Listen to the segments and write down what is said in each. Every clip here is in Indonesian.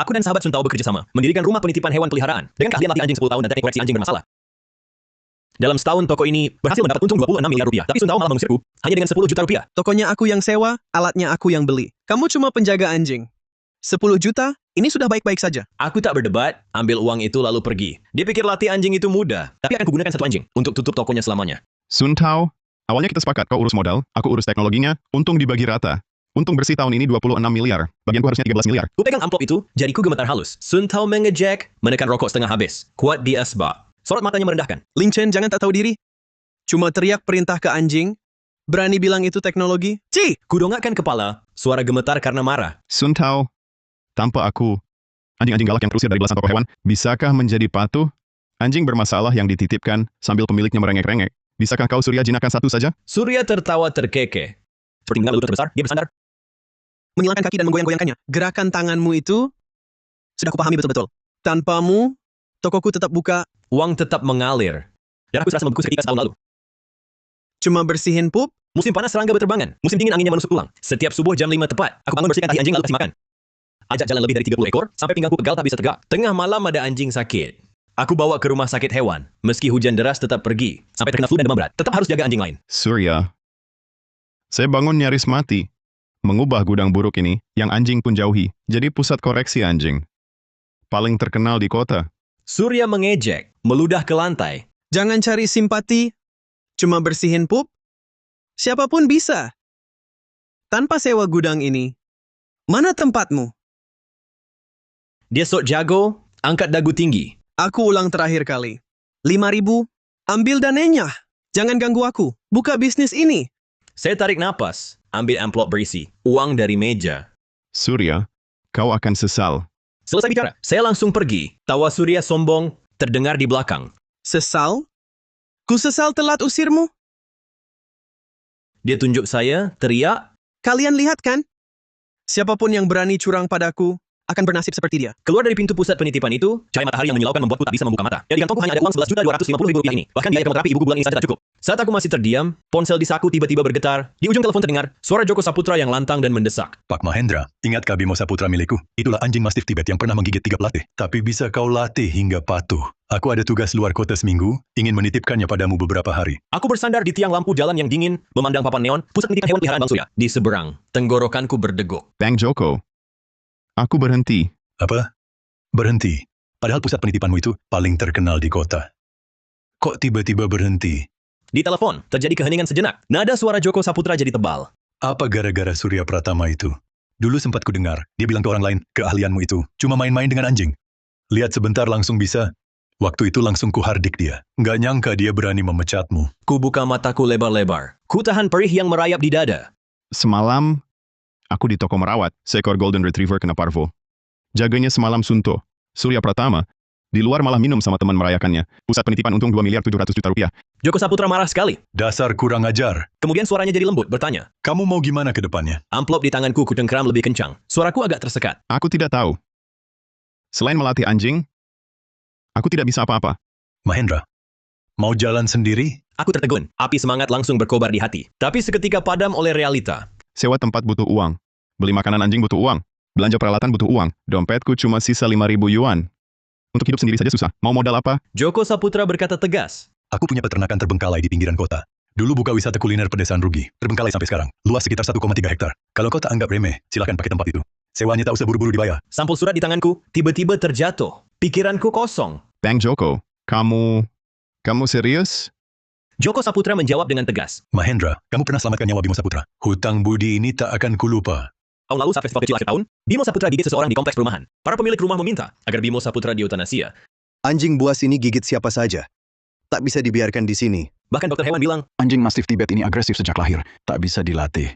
Aku dan sahabat Sun Tao bekerja sama, mendirikan rumah penitipan hewan peliharaan dengan keahlian latih anjing 10 tahun dan teknik koleksi anjing bermasalah. Dalam setahun toko ini berhasil mendapat untung 26 miliar rupiah, tapi Sun Tao malah mengusirku hanya dengan 10 juta rupiah. Tokonya aku yang sewa, alatnya aku yang beli. Kamu cuma penjaga anjing. 10 juta? Ini sudah baik-baik saja. Aku tak berdebat, ambil uang itu lalu pergi. Dia pikir latih anjing itu mudah, tapi akan kugunakan satu anjing untuk tutup tokonya selamanya. Sun Tao, awalnya kita sepakat kau urus modal, aku urus teknologinya, untung dibagi rata. Untung bersih tahun ini 26 miliar, bagianku harusnya 13 miliar. Ku pegang amplop itu, jariku gemetar halus. Sun Tao mengejek, menekan rokok setengah habis. Kuat di asbak. Sorot matanya merendahkan. Ling Chen jangan tak tahu diri. Cuma teriak perintah ke anjing. Berani bilang itu teknologi? Ci! Ku dongakkan kepala, suara gemetar karena marah. Sun Tao, tanpa aku, anjing-anjing galak yang terusir dari belasan toko hewan, bisakah menjadi patuh? Anjing bermasalah yang dititipkan sambil pemiliknya merengek-rengek. Bisakah kau Surya jinakkan satu saja? Surya tertawa terkekeh. Seperti mendengar lutut terbesar, dia bersandar. Menghilangkan kaki dan menggoyang-goyangkannya. Gerakan tanganmu itu sudah kupahami betul-betul. Tanpamu, tokoku tetap buka. Uang tetap mengalir. Dan aku serasa membeku seketika setahun lalu. Cuma bersihin pup. Musim panas serangga berterbangan. Musim dingin anginnya menusuk tulang. Setiap subuh jam 5 tepat, aku bangun bersihkan tahi anjing lalu kasih makan. Ajak jalan lebih dari 30 ekor, sampai pinggangku pegal tak bisa tegak. Tengah malam ada anjing sakit. Aku bawa ke rumah sakit hewan. Meski hujan deras tetap pergi. Sampai terkena flu dan demam berat. Tetap harus jaga anjing lain. Surya, saya bangun nyaris mati. Mengubah gudang buruk ini, yang anjing pun jauhi, jadi pusat koreksi anjing. Paling terkenal di kota. Surya mengejek, meludah ke lantai. Jangan cari simpati. Cuma bersihin pup. Siapapun bisa. Tanpa sewa gudang ini. Mana tempatmu? Dia sok jago, angkat dagu tinggi. Aku ulang terakhir kali. 5.000. Ambil dananya. Jangan ganggu aku. Buka bisnis ini. Saya tarik napas, ambil amplop berisi. Uang dari meja. Surya, kau akan sesal. Selesai bicara, saya langsung pergi. Tawa Surya sombong terdengar di belakang. Sesal? Ku sesal telat usirmu? Dia tunjuk saya, teriak. Kalian lihat kan? Siapapun yang berani curang padaku akan bernasib seperti dia. Keluar dari pintu pusat penitipan itu, cahaya matahari yang menyilaukan membuatku tak bisa membuka mata. Ya, di kantongku hanya ada uang 11.250.000 rupiah ini. Bahkan biaya kemoterapi ibuku bulan ini saja tak cukup. Saat aku masih terdiam, ponsel di saku tiba-tiba bergetar. Di ujung telepon terdengar suara Joko Saputra yang lantang dan mendesak. Pak Mahendra, ingatkah Bimo Saputra milikku? Itulah anjing mastif Tibet yang pernah menggigit 3 pelatih. Tapi bisa kau latih hingga patuh. Aku ada tugas luar kota seminggu, ingin menitipkannya padamu beberapa hari. Aku bersandar di tiang lampu jalan yang dingin, memandang papan neon, pusat penitipan hewan peliharaan Bang Surya. Di seberang, tenggorokanku berdeguk. Bang Joko, aku berhenti. Apa? Berhenti. Padahal pusat penitipanmu itu paling terkenal di kota. Kok tiba-tiba berhenti? Di telepon, terjadi keheningan sejenak. Nada suara Joko Saputra jadi tebal. Apa gara-gara Surya Pratama itu? Dulu sempat kudengar, dia bilang ke orang lain, keahlianmu itu cuma main-main dengan anjing. Lihat sebentar langsung bisa. Waktu itu langsung kuhardik dia. Nggak nyangka dia berani memecatmu. Ku buka mataku lebar-lebar. Ku tahan perih yang merayap di dada. Semalam, aku di toko merawat, seekor Golden Retriever kena parvo. Jaganya semalam Sunto, Surya Pratama, di luar malah minum sama teman merayakannya. Pusat penitipan untung 2 miliar 700 juta rupiah. Joko Saputra marah sekali. Dasar kurang ajar. Kemudian suaranya jadi lembut, bertanya. Kamu mau gimana ke depannya? Amplop di tanganku kudengkeram lebih kencang. Suaraku agak tersekat. Aku tidak tahu. Selain melatih anjing, aku tidak bisa apa-apa. Mahendra, mau jalan sendiri? Aku tertegun. Api semangat langsung berkobar di hati. Tapi seketika padam oleh realita. Sewa tempat butuh uang. Beli makanan anjing butuh uang. Belanja peralatan butuh uang. Dompetku cuma sisa 5.000 yuan. Untuk hidup sendiri saja susah. Mau modal apa? Joko Saputra berkata tegas. Aku punya peternakan terbengkalai di pinggiran kota. Dulu buka wisata kuliner pedesaan rugi. Terbengkalai sampai sekarang. Luas sekitar 1,3 hektar. Kalau kau tak anggap remeh, silakan pakai tempat itu. Sewanya tak usah buru-buru dibayar. Sampul surat di tanganku tiba-tiba terjatuh. Pikiranku kosong. Bang Joko, kamu serius? Joko Saputra menjawab dengan tegas. Mahendra, kamu pernah selamatkan nyawa Bimo Saputra. Hutang budi ini tak akan kulupa. Tahun lalu saat festival kecil akhir tahun, Bimo Saputra gigit seseorang di kompleks perumahan. Para pemilik rumah meminta agar Bimo Saputra diutanasia. Anjing buas ini gigit siapa saja. Tak bisa dibiarkan di sini. Bahkan dokter hewan bilang, Anjing mastif Tibet ini agresif sejak lahir. Tak bisa dilatih.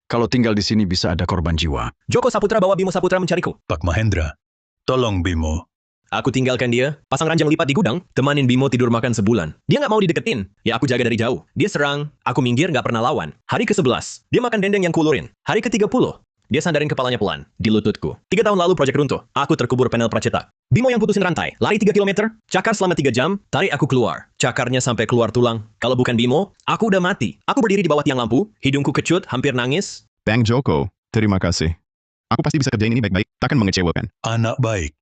Kalau tinggal di sini bisa ada korban jiwa. Joko Saputra bawa Bimo Saputra mencariku. Pak Mahendra, tolong Bimo. Aku tinggalkan dia, pasang ranjang lipat di gudang, temanin Bimo tidur makan sebulan. Dia nggak mau dideketin. Ya aku jaga dari jauh. Dia serang, aku minggir nggak pernah lawan. Hari ke-11, dia makan dendeng yang kulurin. Hari ke-30, dia sandarin kepalanya pelan, di lututku. 3 tahun lalu proyek runtuh, aku terkubur panel pracetak. Bimo yang putusin rantai, lari 3 km, cakar selama 3 jam, tarik aku keluar. Cakarnya sampai keluar tulang. Kalau bukan Bimo, aku udah mati. Aku berdiri di bawah tiang lampu, hidungku kecut, hampir nangis. Bang Joko, terima kasih. Aku pasti bisa kerjain ini baik-baik, takkan mengecewakan. Anak baik.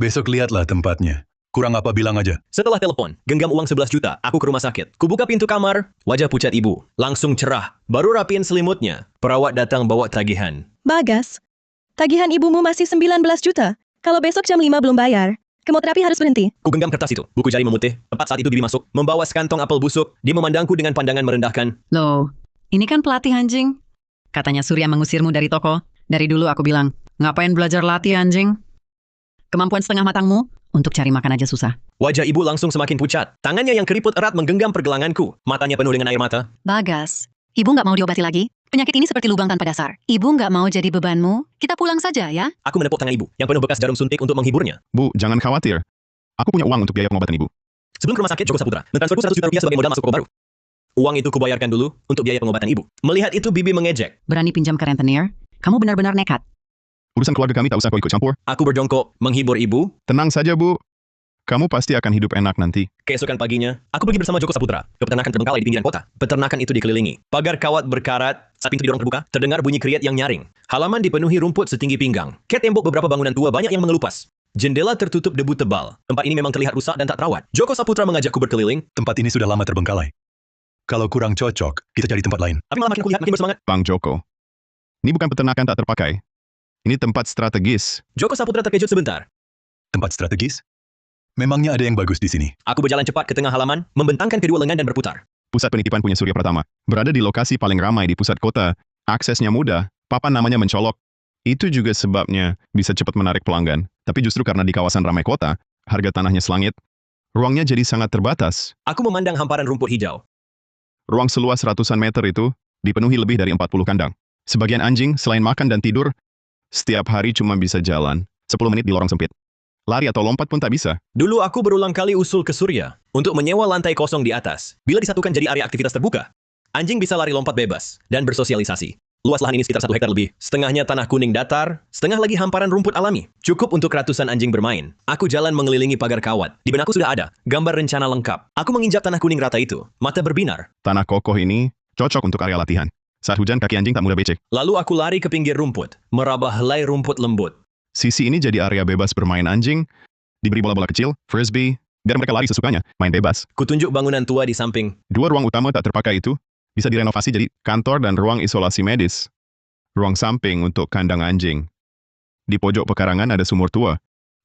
Besok lihatlah tempatnya. Kurang apa bilang aja. Setelah telepon, genggam uang 11 juta, aku ke rumah sakit. Kubuka pintu kamar, wajah pucat ibu. Langsung cerah. Baru rapiin selimutnya. Perawat datang bawa tagihan. Bagas, tagihan ibumu masih 19 juta. Kalau besok jam 5 belum bayar, kemoterapi harus berhenti. Ku genggam kertas itu. Buku jari memutih. Tepat saat itu Bibi masuk, membawa sekantong apel busuk. Dia memandangku dengan pandangan merendahkan. Loh, ini kan pelatih anjing. Katanya Surya mengusirmu dari toko. Dari dulu aku bilang, ngapain belajar latih anjing? Kemampuan setengah matangmu, untuk cari makan aja susah. Wajah ibu langsung semakin pucat. Tangannya yang keriput erat menggenggam pergelanganku. Matanya penuh dengan air mata. Bagas, ibu nggak mau diobati lagi? Penyakit ini seperti lubang tanpa dasar. Ibu nggak mau jadi bebanmu? Kita pulang saja ya? Aku menepuk tangan ibu, yang penuh bekas jarum suntik untuk menghiburnya. Bu, jangan khawatir. Aku punya uang untuk biaya pengobatan ibu. Sebelum ke rumah sakit, Joko Saputra mentransferku 100 juta rupiah sebagai modal masuk toko baru. Uang itu kubayarkan dulu untuk biaya pengobatan ibu. Melihat itu, Bibi mengejek. Berani pinjam ke rentenir? Kamu benar-benar nekat. Urusan keluarga kami tak usah kau ikut campur. Aku berjongkok, menghibur ibu. Tenang saja, Bu. Kamu pasti akan hidup enak nanti. Keesokan paginya, aku pergi bersama Joko Saputra ke peternakan terbengkalai di pinggiran kota. Peternakan itu dikelilingi. Pagar kawat berkarat, saat pintu didorong terbuka, terdengar bunyi kriat yang nyaring. Halaman dipenuhi rumput setinggi pinggang. Ke tembok beberapa bangunan tua banyak yang mengelupas. Jendela tertutup debu tebal. Tempat ini memang terlihat rusak dan tak terawat. Joko Saputra mengajakku berkeliling. Tempat ini sudah lama terbengkalai. Kalau kurang cocok, kita cari tempat lain. Tapi malah makin kulihat makin bersemangat. Bang Joko. Ini bukan peternakan tak terpakai. Ini tempat strategis. Joko Saputra terkejut sebentar. Tempat strategis? Memangnya ada yang bagus di sini? Aku berjalan cepat ke tengah halaman, membentangkan kedua lengan dan berputar. Pusat penitipan punya Surya Pratama. Berada di lokasi paling ramai di pusat kota. Aksesnya mudah. Papan namanya mencolok. Itu juga sebabnya bisa cepat menarik pelanggan. Tapi justru karena di kawasan ramai kota, harga tanahnya selangit, ruangnya jadi sangat terbatas. Aku memandang hamparan rumput hijau. Ruang seluas ratusan meter itu dipenuhi lebih dari 40 kandang. Sebagian anjing, selain makan dan tidur, setiap hari cuma bisa jalan 10 menit di lorong sempit. Lari atau lompat pun tak bisa. Dulu aku berulang kali usul ke Surya untuk menyewa lantai kosong di atas. Bila disatukan jadi area aktivitas terbuka, anjing bisa lari lompat bebas dan bersosialisasi. Luas lahan ini sekitar 1 hektar lebih. Setengahnya tanah kuning datar, setengah lagi hamparan rumput alami. Cukup untuk ratusan anjing bermain. Aku jalan mengelilingi pagar kawat. Di benakku sudah ada gambar rencana lengkap. Aku menginjak tanah kuning rata itu. Mata berbinar. Tanah kokoh ini cocok untuk area latihan. Saat hujan kaki anjing tak mudah becek. Lalu aku lari ke pinggir rumput, meraba helai rumput lembut. Sisi ini jadi area bebas bermain anjing, diberi bola-bola kecil, frisbee, biar mereka lari sesukanya, main bebas. Kutunjuk bangunan tua di samping. 2 ruang utama tak terpakai itu bisa direnovasi jadi kantor dan ruang isolasi medis. Ruang samping untuk kandang anjing. Di pojok pekarangan ada sumur tua.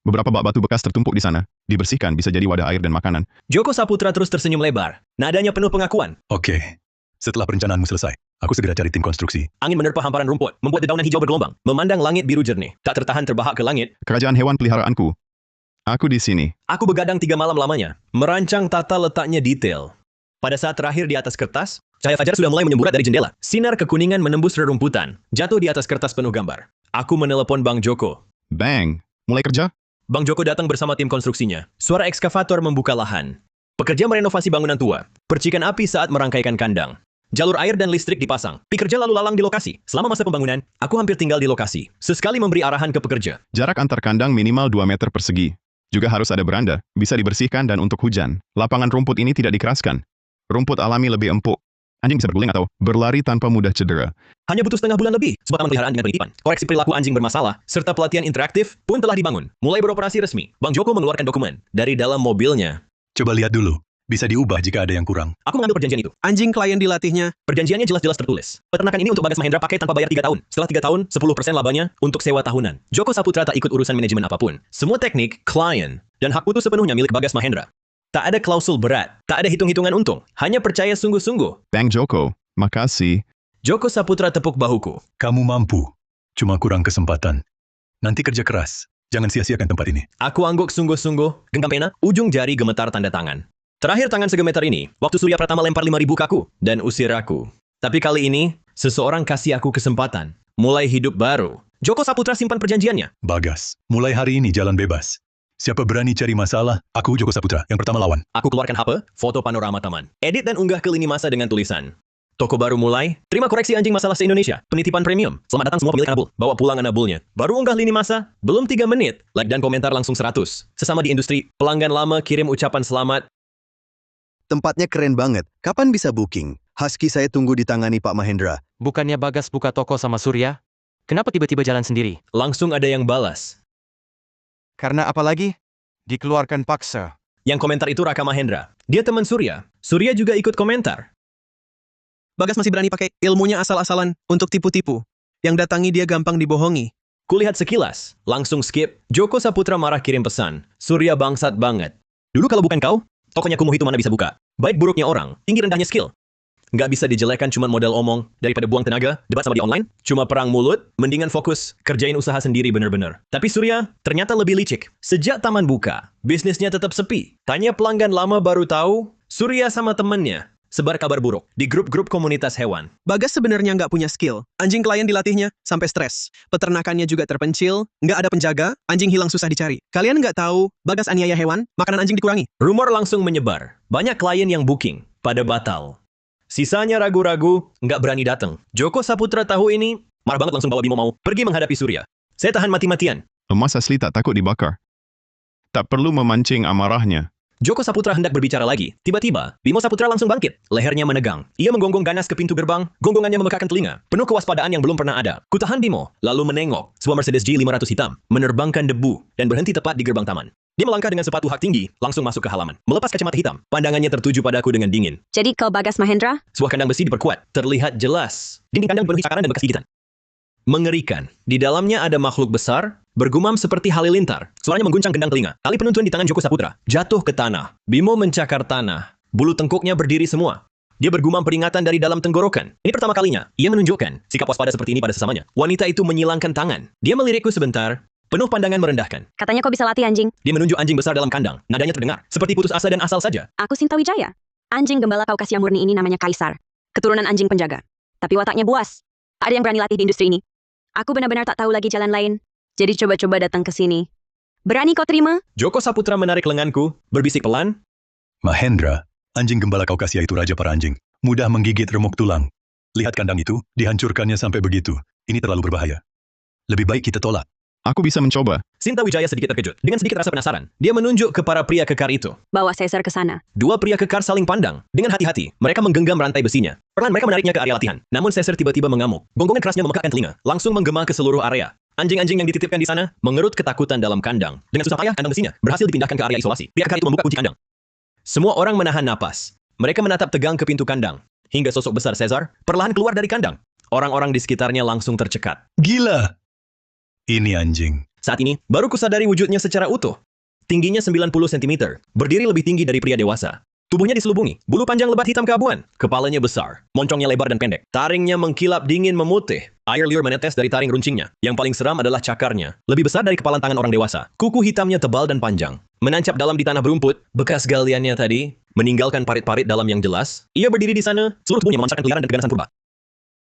Beberapa bak batu bekas tertumpuk di sana. Dibersihkan bisa jadi wadah air dan makanan. Joko Saputra terus tersenyum lebar. Nadanya penuh pengakuan. Oke. Setelah perencanaanmu selesai, aku segera cari tim konstruksi. Angin menerpa hamparan rumput, membuat dedaunan hijau bergelombang, memandang langit biru jernih. Tak tertahan terbahak ke langit. Kerajaan hewan peliharaanku. Aku di sini. Aku begadang 3 malam lamanya, merancang tata letaknya detail. Pada saat terakhir di atas kertas, cahaya fajar sudah mulai menyemburat dari jendela. Sinar kekuningan menembus rerumputan, jatuh di atas kertas penuh gambar. Aku menelepon Bang Joko. Bang, mulai kerja? Bang Joko datang bersama tim konstruksinya. Suara ekskavator membuka lahan. Pekerja merenovasi bangunan tua. Percikan api saat merangkaikan kandang. Jalur air dan listrik dipasang. Pekerja lalu lalang di lokasi. Selama masa pembangunan, aku hampir tinggal di lokasi. Sesekali memberi arahan ke pekerja. Jarak antar kandang minimal 2 meter persegi. Juga harus ada beranda, bisa dibersihkan dan untuk hujan. Lapangan rumput ini tidak dikeraskan. Rumput alami lebih empuk. Anjing bisa berguling atau berlari tanpa mudah cedera. Hanya butuh setengah bulan lebih, sebuah taman peliharaan dengan penitipan. Koreksi perilaku anjing bermasalah, serta pelatihan interaktif pun telah dibangun. Mulai beroperasi resmi. Bang Joko mengeluarkan dokumen dari dalam mobilnya. Coba lihat dulu. Bisa diubah jika ada yang kurang. Aku mengambil perjanjian itu. Anjing klien dilatihnya. Perjanjiannya jelas-jelas tertulis. Peternakan ini untuk Bagas Mahendra pakai tanpa bayar 3 tahun. Setelah 3 tahun, 10% labanya untuk sewa tahunan. Joko Saputra tak ikut urusan manajemen apapun. Semua teknik, klien, dan hak putus sepenuhnya milik Bagas Mahendra. Tak ada klausul berat, tak ada hitung-hitungan untung. Hanya percaya sungguh-sungguh. Bang Joko, makasih. Joko Saputra tepuk bahuku. Kamu mampu. Cuma kurang kesempatan. Nanti kerja keras. Jangan sia-siakan tempat ini. Aku angguk sungguh-sungguh, genggam pena, ujung jari gemetar tanda tangan. Terakhir tangan segemeter ini, waktu Surya Pratama lempar 5.000 ke aku dan usir aku. Tapi kali ini, seseorang kasih aku kesempatan. Mulai hidup baru. Joko Saputra simpan perjanjiannya. Bagas, mulai hari ini jalan bebas. Siapa berani cari masalah, aku Joko Saputra, yang pertama lawan. Aku keluarkan HP, foto panorama taman. Edit dan unggah ke lini masa dengan tulisan. Toko baru mulai, terima koreksi anjing masalah se-Indonesia. Penitipan premium. Selamat datang semua pemilik anabul. Bawa pulang anabulnya. Baru unggah lini masa, belum 3 menit. Like dan komentar langsung 100. Sesama di industri, pelanggan lama kirim ucapan selamat. Tempatnya keren banget. Kapan bisa booking? Husky saya tunggu ditangani Pak Mahendra. Bukannya Bagas buka toko sama Surya? Kenapa tiba-tiba jalan sendiri? Langsung ada yang balas. Karena apa lagi? Dikeluarkan paksa. Yang komentar itu Raka Mahendra. Dia teman Surya. Surya juga ikut komentar. Bagas masih berani pakai ilmunya asal-asalan untuk tipu-tipu. Yang datangi dia gampang dibohongi. Kulihat sekilas, langsung skip. Joko Saputra marah kirim pesan. Surya bangsat banget. Dulu kalau bukan kau, tokonya kumuh itu mana bisa buka? Baik buruknya orang, tinggi rendahnya skill. Nggak bisa dijelekan cuma modal omong, daripada buang tenaga, debat sama dia online, cuma perang mulut, mendingan fokus, kerjain usaha sendiri bener-bener. Tapi Surya ternyata lebih licik. Sejak taman buka, bisnisnya tetap sepi. Tanya pelanggan lama baru tahu, Surya sama temennya sebar kabar buruk di grup-grup komunitas hewan. Bagas sebenarnya nggak punya skill. Anjing klien dilatihnya sampai stres. Peternakannya juga terpencil, nggak ada penjaga, anjing hilang susah dicari. Kalian nggak tahu, Bagas aniaya hewan, makanan anjing dikurangi. Rumor langsung menyebar. Banyak klien yang booking, pada batal. Sisanya ragu-ragu, nggak berani datang. Joko Saputra tahu ini, marah banget langsung bawa Bimo mau pergi menghadapi Surya. Saya tahan mati-matian. Emas asli tak takut dibakar. Tak perlu memancing amarahnya. Joko Saputra hendak berbicara lagi. Tiba-tiba, Bimo Saputra langsung bangkit. Lehernya menegang. Ia menggonggong ganas ke pintu gerbang. Gonggongannya memekakkan telinga. Penuh kewaspadaan yang belum pernah ada. Kutahan Bimo, lalu menengok. Sebuah Mercedes G500 hitam, menerbangkan debu, dan berhenti tepat di gerbang taman. Dia melangkah dengan sepatu hak tinggi, langsung masuk ke halaman. Melepas kacamata hitam, pandangannya tertuju padaku dengan dingin. Jadi kau Bagas Mahendra? Sebuah kandang besi diperkuat. Terlihat jelas. Dinding kandang penuhi cakaran dan bekas gigitan. Mengerikan. Di dalamnya ada makhluk besar, bergumam seperti halilintar. Suaranya mengguncang gendang telinga. Tali penuntun di tangan Joko Saputra jatuh ke tanah. Bimo mencakar tanah. Bulu tengkuknya berdiri semua. Dia bergumam peringatan dari dalam tenggorokan. Ini pertama kalinya. Ia menunjukkan sikap waspada seperti ini pada sesamanya. Wanita itu menyilangkan tangan. Dia melirikku sebentar, penuh pandangan merendahkan. Katanya kau bisa latih anjing. Dia menunjuk anjing besar dalam kandang. Nadanya terdengar seperti putus asa dan asal saja. Aku Sinta Wijaya. Anjing gembala Kaukasia murni ini namanya Kaisar. Keturunan anjing penjaga. Tapi wataknya buas. Ada yang berani latih di industri ini. Aku benar-benar tak tahu lagi jalan lain. Jadi coba-coba datang ke sini. Berani kau terima? Joko Saputra menarik lenganku, berbisik pelan. Mahendra, anjing gembala Kaukasia itu raja para anjing. Mudah menggigit remuk tulang. Lihat kandang itu, dihancurkannya sampai begitu. Ini terlalu berbahaya. Lebih baik kita tolak. Aku bisa mencoba. Sinta Wijaya sedikit terkejut. Dengan sedikit rasa penasaran, dia menunjuk ke para pria kekar itu. Bawa Caesar ke sana. Dua pria kekar saling pandang. Dengan hati-hati, mereka menggenggam rantai besinya. Perlahan mereka menariknya ke area latihan. Namun Caesar tiba-tiba mengamuk. Gonggongan kerasnya memekakkan telinga. Langsung menggema ke seluruh area. Anjing-anjing yang dititipkan di sana mengerut ketakutan dalam kandang. Dengan susah payah, kandang besinya berhasil dipindahkan ke area isolasi. Pria kekar itu membuka kunci kandang. Semua orang menahan napas. Mereka menatap tegang ke pintu kandang. Hingga sosok besar Caesar perlahan keluar dari kandang. Orang-orang di sekitarnya langsung tercekat. Gila! Ini anjing. Saat ini, baru kusadari wujudnya secara utuh. Tingginya 90 cm, berdiri lebih tinggi dari pria dewasa. Tubuhnya diselubungi, bulu panjang lebat hitam keabuan. Kepalanya besar, moncongnya lebar dan pendek. Taringnya mengkilap dingin memutih. Air liur menetes dari taring runcingnya. Yang paling seram adalah cakarnya. Lebih besar dari kepalan tangan orang dewasa. Kuku hitamnya tebal dan panjang. Menancap dalam di tanah berumput, bekas galiannya tadi, meninggalkan parit-parit dalam yang jelas. Ia berdiri di sana, seluruh tubuhnya memancarkan keliaran dan keganasan purba.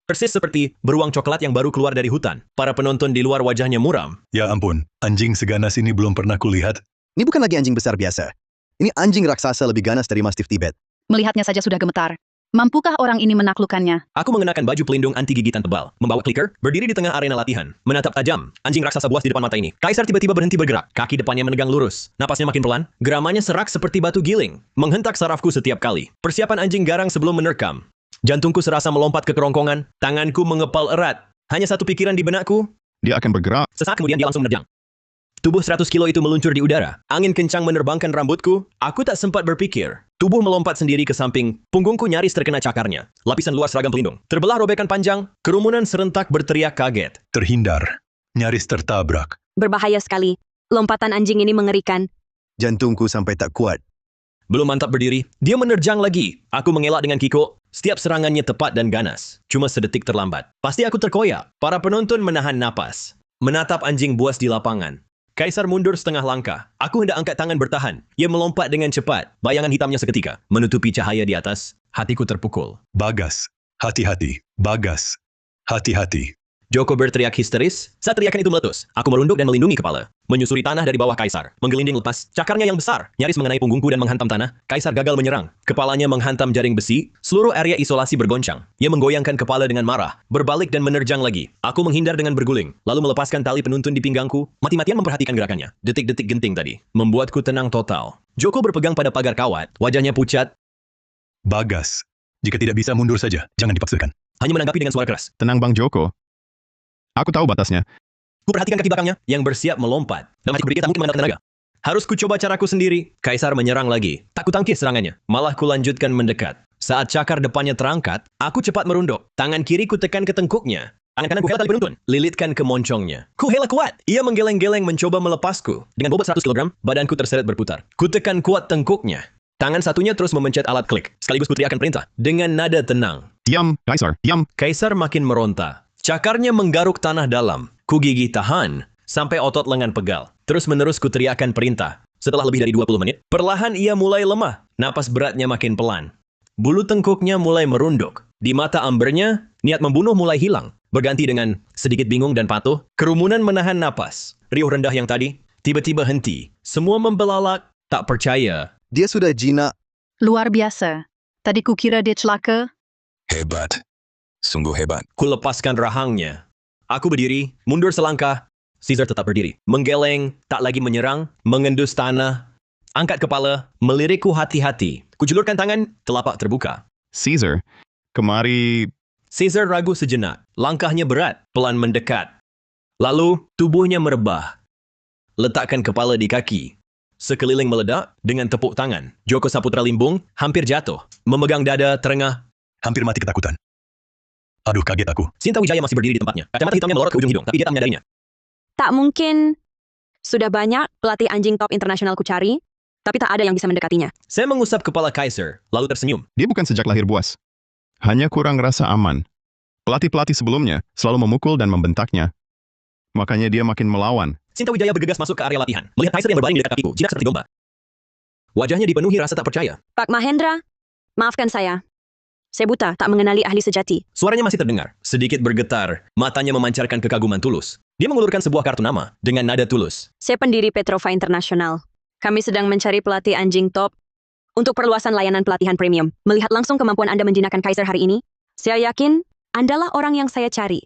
Persis seperti beruang coklat yang baru keluar dari hutan. Para penonton di luar wajahnya muram. Ya ampun, anjing seganas ini belum pernah kulihat. Ini bukan lagi anjing besar biasa. Ini anjing raksasa lebih ganas dari Mastiff Tibet. Melihatnya saja sudah gemetar. Mampukah orang ini menaklukkannya? Aku mengenakan baju pelindung anti gigitan tebal, membawa clicker, berdiri di tengah arena latihan, menatap tajam. Anjing raksasa buas di depan mata ini. Kaisar tiba-tiba berhenti bergerak, kaki depannya menegang lurus, napasnya makin pelan, geramannya serak seperti batu giling, menghentak sarafku setiap kali. Persiapan anjing garang sebelum menerkam. Jantungku serasa melompat ke kerongkongan, tanganku mengepal erat. Hanya satu pikiran di benakku. Dia akan bergerak. Sesaat kemudian dia langsung menerjang. Tubuh 100 kilo itu meluncur di udara. Angin kencang menerbangkan rambutku. Aku tak sempat berpikir. Tubuh melompat sendiri ke samping. Punggungku nyaris terkena cakarnya. Lapisan luar seragam pelindung. Terbelah robekan panjang. Kerumunan serentak berteriak kaget. Terhindar. Nyaris tertabrak. Berbahaya sekali. Lompatan anjing ini mengerikan. Jantungku sampai tak kuat. Belum mantap berdiri, dia menerjang lagi. Aku mengelak dengan kiko. Setiap serangannya tepat dan ganas. Cuma sedetik terlambat. Pasti aku terkoyak. Para penonton menahan napas. Menatap anjing buas di lapangan. Kaisar mundur setengah langkah. Aku hendak angkat tangan bertahan. Ia melompat dengan cepat. Bayangan hitamnya seketika menutupi cahaya di atas. Hatiku terpukul. Bagas. Hati-hati. Bagas. Hati-hati. Joko berteriak histeris. Saat teriakan itu meletus, aku merunduk dan melindungi kepala. Menyusuri tanah dari bawah Kaisar. Menggelinding lepas, cakarnya yang besar, nyaris mengenai punggungku dan menghantam tanah. Kaisar gagal menyerang. Kepalanya menghantam jaring besi. Seluruh area isolasi bergoncang. Ia menggoyangkan kepala dengan marah. Berbalik dan menerjang lagi. Aku menghindar dengan berguling. Lalu melepaskan tali penuntun di pinggangku. Mati-matian memperhatikan gerakannya. Detik-detik genting tadi. Membuatku tenang total. Joko berpegang pada pagar kawat. Wajahnya pucat. Bagas. Jika tidak bisa mundur saja. Jangan dipaksakan. Hanya menanggapi dengan suara keras. Tenang Bang Joko. Aku tahu batasnya. Ku perhatikan kaki belakangnya yang bersiap melompat. Dalam hatiku berpikir tak mungkin mengandalkan tenaga. Harus ku coba caraku sendiri. Kaisar menyerang lagi. Tak ku tangkis serangannya. Malah ku lanjutkan mendekat. Saat cakar depannya terangkat, aku cepat merunduk. Tangan kiri ku tekan ke tengkuknya. Tangan kanan ku hela tali penuntun. Lilitkan ke moncongnya. Ku hela kuat. Ia menggeleng-geleng mencoba melepasku. Dengan bobot 100 kg, badanku terseret berputar. Ku tekan kuat tengkuknya. Tangan satunya terus memencet alat klik. Sekaligus ku teriakan perintah. Dengan nada tenang. Diam, Kaisar, diam. Kaisar makin meronta. Cakarnya menggaruk tanah dalam. Ku gigih tahan, sampai otot lengan pegal. Terus-menerus ku teriakan perintah. Setelah lebih dari 20 menit, perlahan ia mulai lemah. Napas beratnya makin pelan. Bulu tengkuknya mulai merunduk. Di mata ambernya, niat membunuh mulai hilang. Berganti dengan sedikit bingung dan patuh. Kerumunan menahan napas. Riuh rendah yang tadi, tiba-tiba henti. Semua membelalak, tak percaya. Dia sudah jinak. Luar biasa. Tadi kukira dia celaka. Hebat. Sungguh hebat. Ku lepaskan rahangnya. Aku berdiri, mundur selangkah. Caesar tetap berdiri. Menggeleng, tak lagi menyerang, mengendus tanah. Angkat kepala, melirikku hati-hati. Kujulurkan tangan, telapak terbuka. Caesar, kemari. Caesar ragu sejenak. Langkahnya berat, pelan mendekat. Lalu, tubuhnya merebah. Letakkan kepala di kaki. Sekeliling meledak dengan tepuk tangan. Joko Saputra limbung, hampir jatuh. Memegang dada, terengah. Hampir mati ketakutan. Aduh, kaget aku. Sinta Wijaya masih berdiri di tempatnya. Kacamata hitamnya melorot ke ujung hidung, tapi dia tak menyadarinya. Tak mungkin. Sudah banyak pelatih anjing top internasional ku cari, tapi tak ada yang bisa mendekatinya. Saya mengusap kepala Kaiser, lalu tersenyum. Dia bukan sejak lahir buas. Hanya kurang rasa aman. Pelatih-pelatih sebelumnya selalu memukul dan membentaknya. Makanya dia makin melawan. Sinta Wijaya bergegas masuk ke area latihan. Melihat Kaiser yang berbaring di dekat kakiku, jinak seperti domba. Wajahnya dipenuhi rasa tak percaya. Pak Mahendra, maafkan saya. Saya buta, tak mengenali ahli sejati. Suaranya masih terdengar, sedikit bergetar. Matanya memancarkan kekaguman tulus. Dia mengulurkan sebuah kartu nama dengan nada tulus. Saya pendiri Petrova Internasional. Kami sedang mencari pelatih anjing top untuk perluasan layanan pelatihan premium. Melihat langsung kemampuan Anda menjinakkan Kaiser hari ini, saya yakin Andalah orang yang saya cari.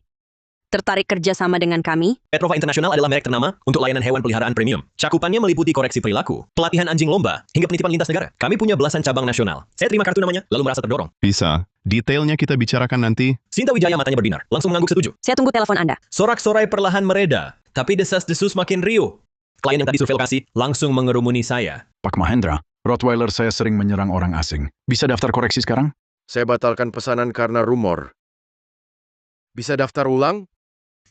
Tertarik kerja sama dengan kami? Petrova Internasional adalah merek ternama untuk layanan hewan peliharaan premium. Cakupannya meliputi koreksi perilaku, pelatihan anjing lomba, hingga penitipan lintas negara. Kami punya belasan cabang nasional. Saya terima kartu namanya, lalu merasa terdorong. Bisa. Detailnya kita bicarakan nanti. Sinta Wijaya matanya berbinar, langsung mengangguk setuju. Saya tunggu telepon Anda. Sorak-sorai perlahan mereda, tapi desas-desus makin riuh. Klien yang tadi survei lokasi langsung mengerumuni saya. Pak Mahendra, Rottweiler saya sering menyerang orang asing. Bisa daftar koreksi sekarang? Saya batalkan pesanan karena rumor. Bisa daftar ulang?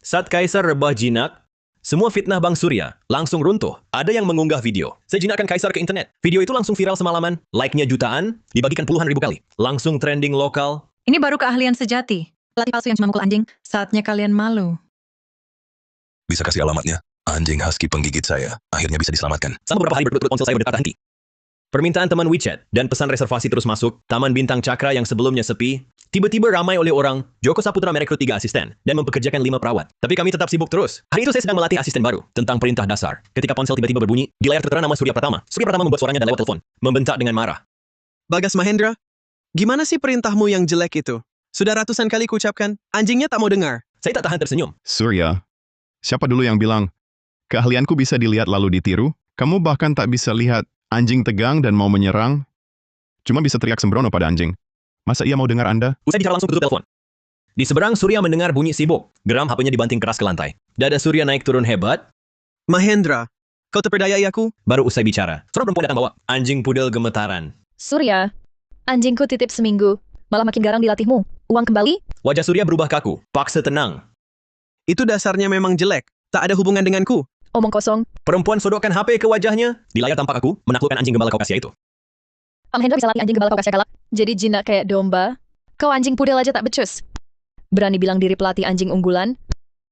Saat Kaisar rebah jinak, semua fitnah Bang Surya langsung runtuh. Ada yang mengunggah video. Saya jinakkan Kaisar ke internet. Video itu langsung viral semalaman. Like-nya jutaan, dibagikan puluhan ribu kali. Langsung trending lokal. Ini baru keahlian sejati. Pelatih palsu yang cuma mukul anjing. Saatnya kalian malu. Bisa kasih alamatnya? Anjing husky penggigit saya. Akhirnya bisa diselamatkan. Sama beberapa hari berturut-turut ponsel saya berdetak henti. Permintaan teman WeChat dan pesan reservasi terus masuk. Taman Bintang Cakra yang sebelumnya sepi, tiba-tiba ramai oleh orang. Joko Saputra merekrut 3 asisten dan mempekerjakan 5 perawat. Tapi kami tetap sibuk terus. Hari itu saya sedang melatih asisten baru tentang perintah dasar. Ketika ponsel tiba-tiba berbunyi, di layar tertera nama Surya Pratama. Surya Pratama membuat suaranya dan lewat telepon, membentak dengan marah. Bagas Mahendra, gimana sih perintahmu yang jelek itu? Sudah ratusan kali kuucapkan, anjingnya tak mau dengar. Saya tak tahan tersenyum. Surya, siapa dulu yang bilang, keahlianku bisa dilihat lalu ditiru? Kamu bahkan tak bisa lihat anjing tegang dan mau menyerang? Cuma bisa teriak sembrono pada anjing. Masa ia mau dengar Anda? Usai bicara langsung tutup telepon. Di seberang Surya mendengar bunyi sibuk. Geram HP-nya dibanting keras ke lantai. Dada Surya naik turun hebat. Mahendra, kau terperdayai aku? Baru usai bicara, seorang perempuan datang bawa anjing pudel gemetaran. Surya, anjingku titip seminggu. Malah makin garang dilatihmu. Uang kembali? Wajah Surya berubah kaku. Paksa tenang. Itu dasarnya memang jelek. Tak ada hubungan denganku. Omong kosong. Perempuan sodokkan HP ke wajahnya. Di layar tampak aku menaklukkan anjing gembala Kaukasia itu. Pak Mahendra bisa latih anjing gembala Kaukasia galak. Jadi jinak kayak domba. Kau anjing pudel aja tak becus. Berani bilang diri pelatih anjing unggulan.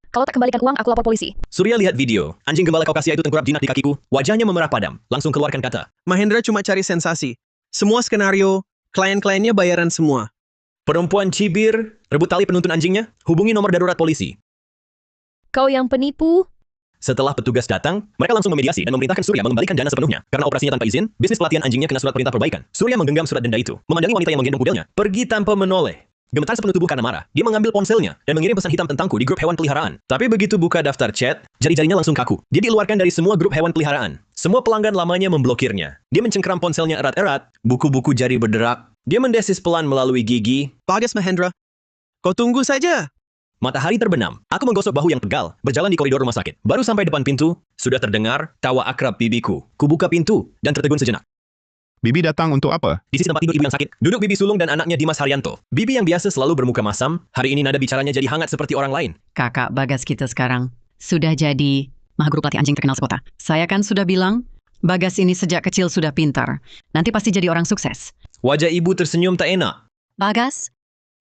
Kalau tak kembalikan uang, aku lapor polisi. Surya lihat video. Anjing gembala Kaukasia itu tengkurap jinak di kakiku. Wajahnya memerah padam. Langsung keluarkan kata. Mahendra cuma cari sensasi. Semua skenario, klien-kliennya bayaran semua. Perempuan cibir, rebut tali penuntun anjingnya, hubungi nomor darurat polisi. Kau yang penipu. Setelah petugas datang, mereka langsung memediasi dan memerintahkan Surya mengembalikan dana sepenuhnya. Karena operasinya tanpa izin, bisnis pelatihan anjingnya kena surat perintah perbaikan. Surya menggenggam surat denda itu, memandangi wanita yang menggendong pudelnya, pergi tanpa menoleh. Gemetar sepenuh tubuh karena marah, dia mengambil ponselnya dan mengirim pesan hitam tentangku di grup hewan peliharaan. Tapi begitu buka daftar chat, jari-jarinya langsung kaku. Dia dikeluarkan dari semua grup hewan peliharaan. Semua pelanggan lamanya memblokirnya. Dia mencengkram ponselnya erat-erat, buku-buku jari berderak. Dia mendesis pelan melalui gigi. Bagas Mahendra, kau tunggu saja. Matahari terbenam. Aku menggosok bahu yang tegal, berjalan di koridor rumah sakit. Baru sampai depan pintu, sudah terdengar tawa akrab bibiku. Kubuka pintu dan tertegun sejenak. Bibi datang untuk apa? Di sisi tempat tidur ibu yang sakit, duduk Bibi sulung dan anaknya Dimas Haryanto. Bibi yang biasa selalu bermuka masam, hari ini nada bicaranya jadi hangat seperti orang lain. Kakak Bagas kita sekarang sudah jadi mahaguru pelatih anjing terkenal sekota. Saya kan sudah bilang, Bagas ini sejak kecil sudah pintar. Nanti pasti jadi orang sukses. Wajah ibu tersenyum tak enak. Bagas,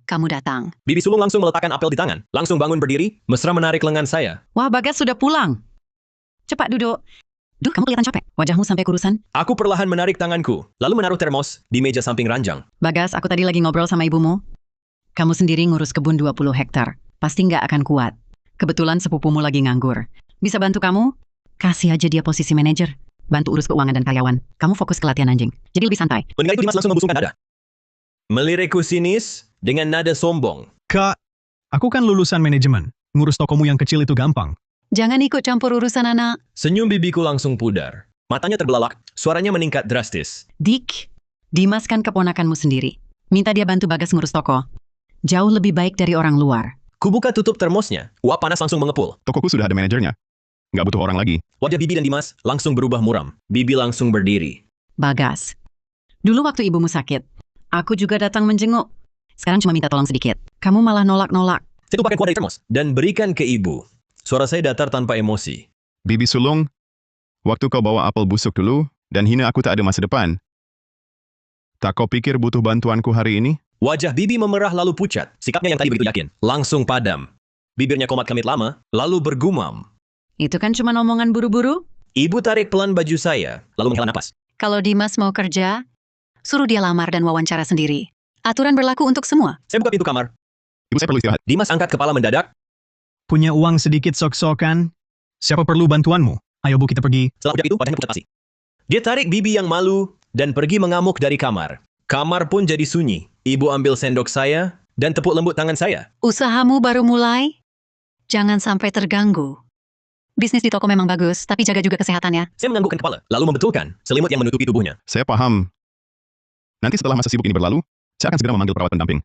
kamu datang. Bibi sulung langsung meletakkan apel di tangan, langsung bangun berdiri, mesra menarik lengan saya. Wah, Bagas sudah pulang. Cepat duduk. Duh, kamu kelihatan capek. Wajahmu sampai kurusan. Aku perlahan menarik tanganku, lalu menaruh termos di meja samping ranjang. Bagas, aku tadi lagi ngobrol sama ibumu. Kamu sendiri ngurus kebun 20 hektar. Pasti nggak akan kuat. Kebetulan sepupumu lagi nganggur. Bisa bantu kamu? Kasih aja dia posisi manajer. Bantu urus keuangan dan karyawan. Kamu fokus ke latihan anjing. Jadi lebih santai. Mendengar itu Dimas langsung membusungkan nada. Melirikku sinis dengan nada sombong. Kak, aku kan lulusan manajemen. Ngurus tokomu yang kecil itu gampang. Jangan ikut campur urusan anak. Senyum bibiku langsung pudar. Matanya terbelalak, suaranya meningkat drastis. Dik, Dimas kan keponakanmu sendiri. Minta dia bantu Bagas ngurus toko. Jauh lebih baik dari orang luar. Kubuka tutup termosnya. Uap panas langsung mengepul. Tokoku sudah ada manajernya. Nggak butuh orang lagi. Wajah Bibi dan Dimas langsung berubah muram. Bibi langsung berdiri. Bagas, dulu waktu ibumu sakit, aku juga datang menjenguk. Sekarang cuma minta tolong sedikit. Kamu malah nolak-nolak. Saya tumpahkan kuah dari termos dan berikan ke ibu. Suara saya datar tanpa emosi. Bibi sulung, waktu kau bawa apel busuk dulu, dan hina aku tak ada masa depan. Tak kau pikir butuh bantuanku hari ini? Wajah Bibi memerah lalu pucat. Sikapnya yang tadi begitu yakin, langsung padam. Bibirnya komat kemit lama, lalu bergumam. Itu kan cuma omongan buru-buru. Ibu tarik pelan baju saya, lalu menghela napas. Kalau Dimas mau kerja, suruh dia lamar dan wawancara sendiri. Aturan berlaku untuk semua. Saya buka pintu kamar. Ibu saya perlu istirahat. Dimas angkat kepala mendadak. Punya uang sedikit sok-sokan? Siapa perlu bantuanmu? Ayo Bu, kita pergi. Setelah ucap itu, wajahnya pucat pasi. Dia tarik Bibi yang malu dan pergi mengamuk dari kamar. Kamar pun jadi sunyi. Ibu ambil sendok saya dan tepuk lembut tangan saya. Usahamu baru mulai, jangan sampai terganggu. Bisnis di toko memang bagus, tapi jaga juga kesehatannya. Saya menganggukkan kepala, lalu membetulkan selimut yang menutupi tubuhnya. Saya paham. Nanti setelah masa sibuk ini berlalu, saya akan segera memanggil perawat pendamping.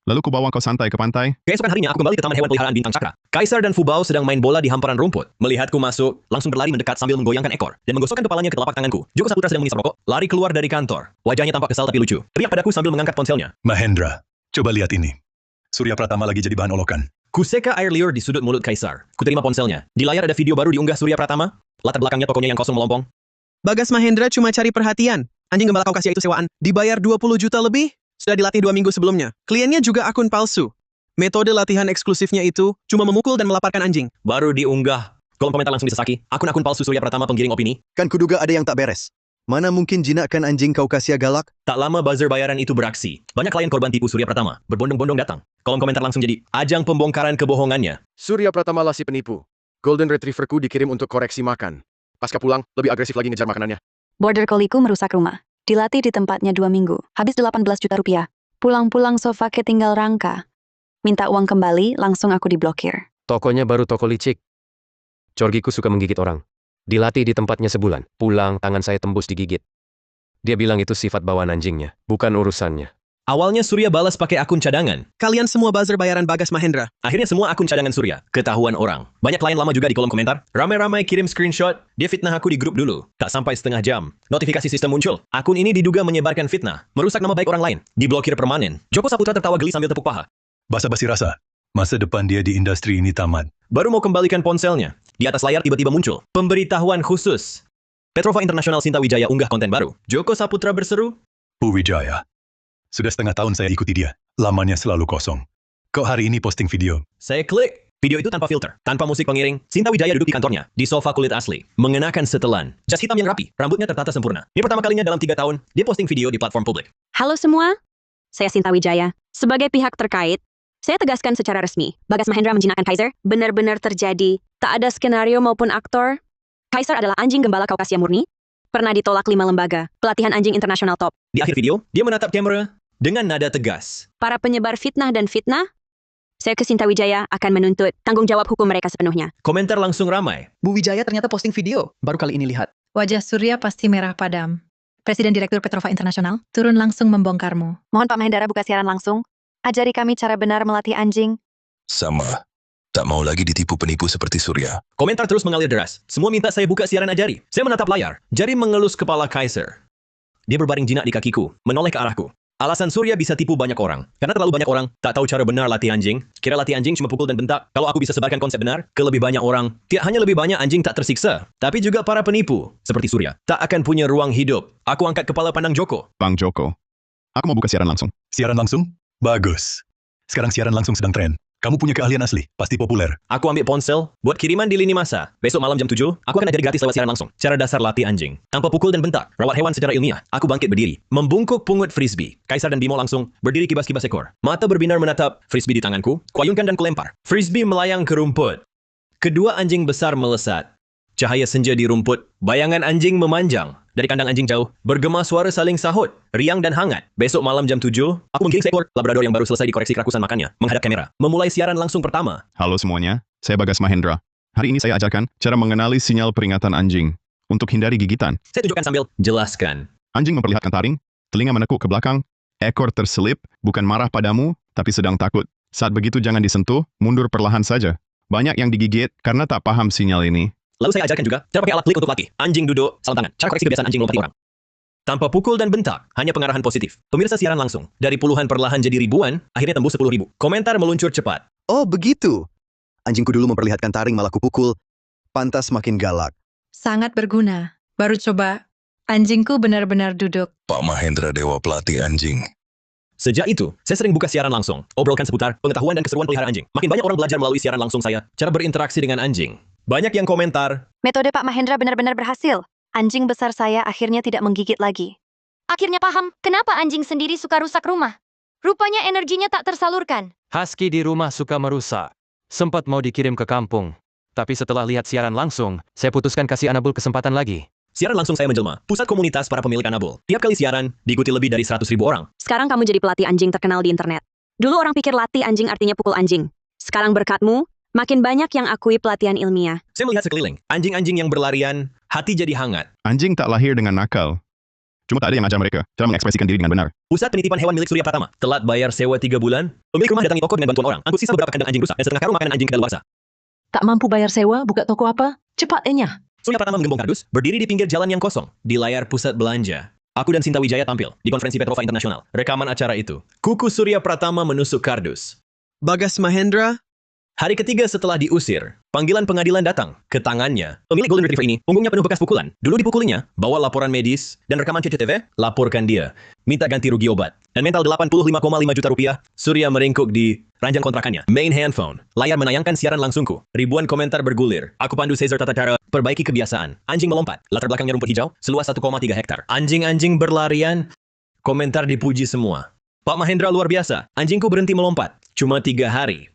Lalu ku bawa kau santai ke pantai. Keesokan harinya, aku kembali ke taman hewan peliharaan Bintang Cakra. Kaisar dan Fubao sedang main bola di hamparan rumput. Melihatku masuk, langsung berlari mendekat sambil menggoyangkan ekor dan menggosokkan kepalanya ke telapak tanganku. Joko Saputra sedang mengisap rokok, lari keluar dari kantor. Wajahnya tampak kesal tapi lucu. Teriak padaku sambil mengangkat ponselnya. Mahendra, coba lihat ini. Surya Pratama lagi jadi bahan olokan. Kuseka air liur di sudut mulut Kaisar. Kuterima ponselnya. Di layar ada video baru diunggah Surya Pratama. Latar belakangnya tokonya yang kosong melompong. Bagas Mahendra cuma cari perhatian. Anjing gembala Kaukasia itu sewaan. Dibayar 20 juta lebih. Sudah dilatih 2 minggu sebelumnya. Kliennya juga akun palsu. Metode latihan eksklusifnya itu cuma memukul dan melaparkan anjing. Baru diunggah. Kolom komentar langsung disesaki. Akun-akun palsu Surya Pratama penggiring opini. Kan kuduga ada yang tak beres. Mana mungkin jinakkan anjing Kaukasia galak? Tak lama buzzer bayaran itu beraksi. Banyak klien korban tipu Surya Pratama berbondong-bondong datang. Kolom komentar langsung jadi ajang pembongkaran kebohongannya. Surya Pratama lah si penipu. Golden Retrieverku dikirim untuk koreksi makan. Pasca pulang, lebih agresif lagi ngejar makanannya. Border Collieku merusak rumah. Dilatih di tempatnya 2 minggu. Habis 18 juta rupiah. Pulang-pulang sofa ketinggal rangka. Minta uang kembali, langsung aku diblokir. Tokonya baru toko licik. Corgiku suka menggigit orang. Dilatih di tempatnya sebulan. Pulang, tangan saya tembus digigit. Dia bilang itu sifat bawaan anjingnya, bukan urusannya. Awalnya Surya balas pakai akun cadangan. Kalian semua buzzer bayaran Bagas Mahendra. Akhirnya semua akun cadangan Surya. Ketahuan orang. Banyak klien lama juga di kolom komentar. Ramai-ramai kirim screenshot. Dia fitnah aku di grup dulu. Tak sampai setengah jam. Notifikasi sistem muncul. Akun ini diduga menyebarkan fitnah. Merusak nama baik orang lain. Diblokir permanen. Joko Saputra tertawa geli sambil tepuk paha. Basa-basi rasa. Masa depan dia di industri ini tamat. Baru mau kembalikan ponselnya. Di atas layar tiba-tiba muncul pemberitahuan khusus. Petrova International Sinta Wijaya unggah konten baru. Joko Saputra berseru, Bu Wijaya. Sudah setengah tahun saya ikuti dia. Lamannya selalu kosong. Kok hari ini posting video? Saya klik. Video itu tanpa filter, tanpa musik pengiring. Sinta Wijaya duduk di kantornya, di sofa kulit asli, mengenakan setelan, jas hitam yang rapi, rambutnya tertata sempurna. Ini pertama kalinya dalam 3 tahun, dia posting video di platform publik. Halo semua, saya Sinta Wijaya. Sebagai pihak terkait, saya tegaskan secara resmi, Bagas Mahendra menjinakkan Kaiser benar-benar terjadi. Tak ada skenario maupun aktor. Kaiser adalah anjing gembala Kaukasia murni, pernah ditolak 5 lembaga, pelatihan anjing internasional top. Di akhir video, dia menatap kamera dengan nada tegas. Para penyebar fitnah dan fitnah, saya ke Sinta Wijaya akan menuntut tanggung jawab hukum mereka sepenuhnya. Komentar langsung ramai. Bu Wijaya ternyata posting video. Baru kali ini lihat. Wajah Surya pasti merah padam. Presiden Direktur Petrova Internasional turun langsung membongkarmu. Mohon Pak Mahendra buka siaran langsung. Ajari kami cara benar melatih anjing. Sama. Tak mau lagi ditipu penipu seperti Surya. Komentar terus mengalir deras. Semua minta saya buka siaran Ajari. Saya menatap layar. Jari mengelus kepala Kaiser. Dia berbaring jinak di kakiku, menoleh ke arahku. Alasan Surya bisa tipu banyak orang. Karena terlalu banyak orang tak tahu cara benar latih anjing. Kira latih anjing cuma pukul dan bentak. Kalau aku bisa sebarkan konsep benar ke lebih banyak orang, tidak hanya lebih banyak anjing tak tersiksa, tapi juga para penipu, seperti Surya, tak akan punya ruang hidup. Aku angkat kepala pandang Joko. Bang Joko, aku mau buka siaran langsung. Siaran langsung? Bagus. Sekarang siaran langsung sedang tren. Kamu punya keahlian asli, pasti populer. Aku ambil ponsel, buat kiriman di lini masa. Besok malam jam 7, aku akan ajari gratis lewat siaran langsung. Cara dasar latih anjing. Tanpa pukul dan bentak, rawat hewan secara ilmiah. Aku bangkit berdiri, membungkuk pungut frisbee. Kaisar dan Bimo langsung berdiri kibas-kibas ekor. Mata berbinar menatap frisbee di tanganku, kuayunkan dan kulempar. Frisbee melayang ke rumput. Kedua anjing besar melesat. Cahaya senja di rumput, bayangan anjing memanjang. Dari kandang anjing jauh, bergema suara saling sahut, riang dan hangat. Besok malam jam 7, aku menggiring seekor Labrador yang baru selesai dikoreksi kerakusan makannya, menghadap kamera, memulai siaran langsung pertama. Halo semuanya, saya Bagas Mahendra. Hari ini saya ajarkan cara mengenali sinyal peringatan anjing untuk hindari gigitan. Saya tunjukkan sambil jelaskan. Anjing memperlihatkan taring, telinga menekuk ke belakang, ekor terselip, bukan marah padamu, tapi sedang takut. Saat begitu jangan disentuh, mundur perlahan saja. Banyak yang digigit karena tak paham sinyal ini. Lalu saya ajarkan juga cara pakai alat klik untuk laki. Anjing duduk, salam tangan. Cara koreksi kebiasaan anjing melompati orang. Tanpa pukul dan bentak, hanya pengarahan positif. Pemirsa siaran langsung. Dari puluhan perlahan jadi ribuan, akhirnya tembus 10.000. Komentar meluncur cepat. Oh begitu. Anjingku dulu memperlihatkan taring malah kupukul. Pantas makin galak. Sangat berguna. Baru coba. Anjingku benar-benar duduk. Pak Mahendra Dewa pelatih anjing. Sejak itu, saya sering buka siaran langsung. Obrolkan seputar pengetahuan dan keseruan pelihara anjing. Makin banyak orang belajar melalui siaran langsung saya, cara berinteraksi dengan anjing. Banyak yang komentar. Metode Pak Mahendra benar-benar berhasil. Anjing besar saya akhirnya tidak menggigit lagi. Akhirnya paham kenapa anjing sendiri suka rusak rumah. Rupanya energinya tak tersalurkan. Husky di rumah suka merusak. Sempat mau dikirim ke kampung. Tapi setelah lihat siaran langsung, saya putuskan kasih Anabul kesempatan lagi. Siaran langsung saya menjelma. Pusat komunitas para pemilik Anabul. Tiap kali siaran, diikuti lebih dari 100.000 orang. Sekarang kamu jadi pelatih anjing terkenal di internet. Dulu orang pikir latih anjing artinya pukul anjing. Sekarang berkatmu, makin banyak yang akui pelatihan ilmiah. Saya melihat sekeliling. Anjing-anjing yang berlarian, hati jadi hangat. Anjing tak lahir dengan nakal. Cuma tak ada yang ajar mereka cara mengekspresikan diri dengan benar. Pusat penitipan hewan milik Surya Pratama. Telat bayar sewa 3 bulan. Pemilik rumah datangi toko dengan bantuan orang. Angkut sisa beberapa kandang anjing rusak dan setengah karung makanan anjing kedaluarsa. Tak mampu bayar sewa, buka toko apa? Cepat enyah. Surya Pratama menggembong kardus, berdiri di pinggir jalan yang kosong. Di layar pusat belanja. Aku dan Sinta Wijaya tampil di konferensi Petrova Internasional. Rekaman acara itu. Kuku Surya Pratama menusuk kardus. Bagas Mahendra, Hari ketiga setelah diusir, panggilan pengadilan datang ke tangannya. Pemilik Golden Retriever ini, punggungnya penuh bekas pukulan. Dulu dipukulinya, bawa laporan medis dan rekaman CCTV, laporkan dia. Minta ganti rugi obat. Dan mental 85,5 juta rupiah, Surya meringkuk di ranjang kontrakannya. Main handphone, layar menayangkan siaran langsungku. Ribuan komentar bergulir. Aku pandu Caesar tata cara perbaiki kebiasaan. Anjing melompat, latar belakangnya rumput hijau, seluas 1,3 hektar. Anjing-anjing berlarian, komentar dipuji semua. Pak Mahendra luar biasa, anjingku berhenti melompat. Cuma 3 hari.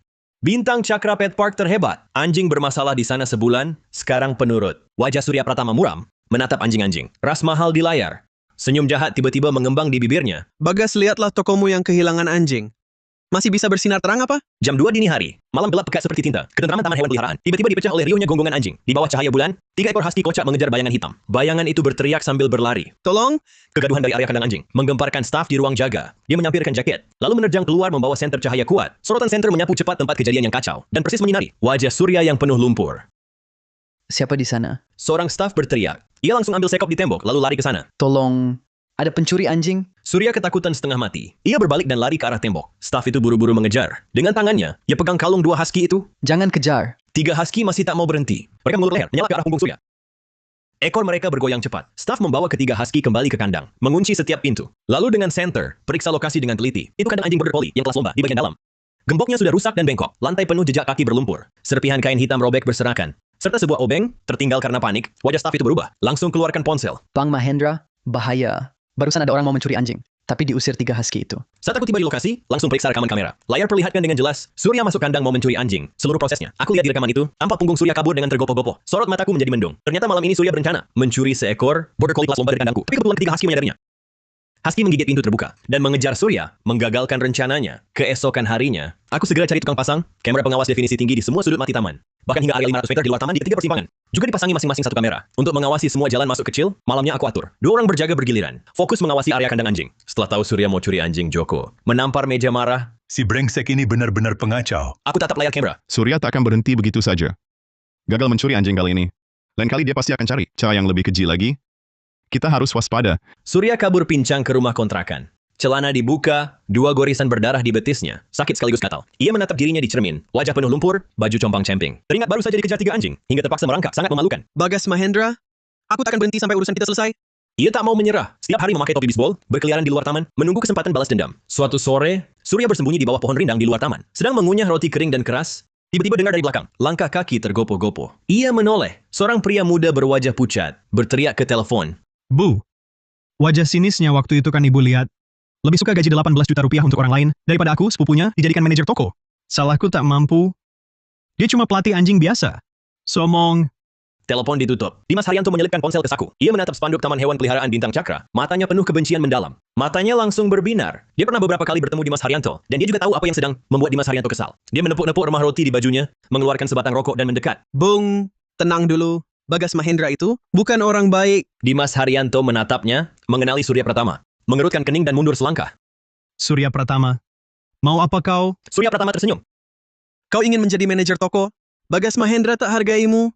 Bintang Cakra Pet Park terhebat. Anjing bermasalah di sana sebulan, sekarang penurut. Wajah Surya Pratama muram, menatap anjing-anjing. Ras mahal di layar. Senyum jahat tiba-tiba mengembang di bibirnya. Bagas lihatlah tokomu yang kehilangan anjing. Masih bisa bersinar terang apa? Jam 2 dini hari. Malam gelap pekat seperti tinta. Ketentraman taman hewan peliharaan. Tiba-tiba dipecah oleh riuhnya gonggongan anjing. Di bawah cahaya bulan, 3 ekor husky kocak mengejar bayangan hitam. Bayangan itu berteriak sambil berlari. Tolong! Kegaduhan dari area kandang anjing menggemparkan staf di ruang jaga. Dia menyampirkan jaket, lalu menerjang keluar membawa senter cahaya kuat. Sorotan senter menyapu cepat tempat kejadian yang kacau dan persis menyinari wajah Surya yang penuh lumpur. Siapa di sana? Seorang staf berteriak. Ia langsung ambil sekop di tembok lalu lari ke sana. Tolong, ada pencuri anjing. Surya ketakutan setengah mati. Ia berbalik dan lari ke arah tembok. Staf itu buru-buru mengejar. Dengan tangannya, ia pegang kalung 2 husky itu. Jangan kejar. 3 husky masih tak mau berhenti. Mereka mengulur leher, menyala ke arah punggung Surya. Ekor mereka bergoyang cepat. Staf membawa ketiga husky kembali ke kandang, mengunci setiap pintu. Lalu dengan senter, periksa lokasi dengan teliti. Itu kandang anjing border collie yang kelas lomba di bagian dalam. Gemboknya sudah rusak dan bengkok. Lantai penuh jejak kaki berlumpur. Serpihan kain hitam robek berserakan. Serta sebuah obeng, tertinggal karena panik. Wajah staf itu berubah. Langsung keluarkan ponsel. Bang Mahendra, bahaya. Barusan ada orang mau mencuri anjing. Tapi diusir 3 husky itu. Saat aku tiba di lokasi, langsung periksa rekaman kamera. Layar perlihatkan dengan jelas, Surya masuk kandang mau mencuri anjing. Seluruh prosesnya. Aku lihat di rekaman itu, tampak punggung Surya kabur dengan tergopoh-gopoh. Sorot mataku menjadi mendung. Ternyata malam ini Surya berencana mencuri seekor border collie kelas lomba dari kandangku. Tapi kebetulan ketiga husky menyadarinya. Husky menggigit pintu terbuka dan mengejar Surya, menggagalkan rencananya. Keesokan harinya, aku segera cari tukang pasang kamera pengawas definisi tinggi di semua sudut mati taman. Bahkan hingga area 500 meter di luar taman di ketiga persimpangan. Juga dipasangi masing-masing satu kamera. Untuk mengawasi semua jalan masuk kecil, malamnya aku atur. 2 orang berjaga bergiliran, fokus mengawasi area kandang anjing. Setelah tahu Surya mau curi anjing Joko, menampar meja marah. Si brengsek ini benar-benar pengacau. Aku tatap layar kamera. Surya tak akan berhenti begitu saja. Gagal mencuri anjing kali ini. Lain kali dia pasti akan cari cara yang lebih keji lagi. Kita harus waspada. Surya kabur pincang ke rumah kontrakan. Celana dibuka, 2 gorisan berdarah di betisnya, sakit sekaligus gatal. Ia menatap dirinya di cermin, wajah penuh lumpur, baju compang-camping. Teringat baru saja dikejar 3 anjing, hingga terpaksa merangkak, sangat memalukan. Bagas Mahendra, aku tak akan berhenti sampai urusan kita selesai. Ia tak mau menyerah. Setiap hari memakai topi bisbol, berkeliaran di luar taman, menunggu kesempatan balas dendam. Suatu sore, Surya bersembunyi di bawah pohon rindang di luar taman. Sedang mengunyah roti kering dan keras, tiba-tiba dengar dari belakang, langkah kaki tergopoh-gopoh. Ia menoleh. Seorang pria muda berwajah pucat, berteriak ke telepon. Bu, wajah sinisnya waktu itu kan ibu lihat. Lebih suka gaji 18 juta rupiah untuk orang lain, daripada aku, sepupunya, dijadikan manajer toko. Salahku tak mampu. Dia cuma pelatih anjing biasa. Somong. Telepon ditutup. Dimas Haryanto menyelipkan ponsel ke saku. Ia menatap spanduk Taman Hewan Peliharaan Bintang Cakra. Matanya penuh kebencian mendalam. Matanya langsung berbinar. Dia pernah beberapa kali bertemu Dimas Haryanto, dan dia juga tahu apa yang sedang membuat Dimas Haryanto kesal. Dia menepuk-nepuk remah roti di bajunya, mengeluarkan sebatang rokok dan mendekat. Bung, tenang dulu. Bagas Mahendra itu bukan orang baik. Dimas Haryanto menatapnya, mengenali Surya Pratama. Mengerutkan kening dan mundur selangkah. Surya Pratama. Mau apa kau? Surya Pratama tersenyum. Kau ingin menjadi manajer toko? Bagas Mahendra tak hargaimu.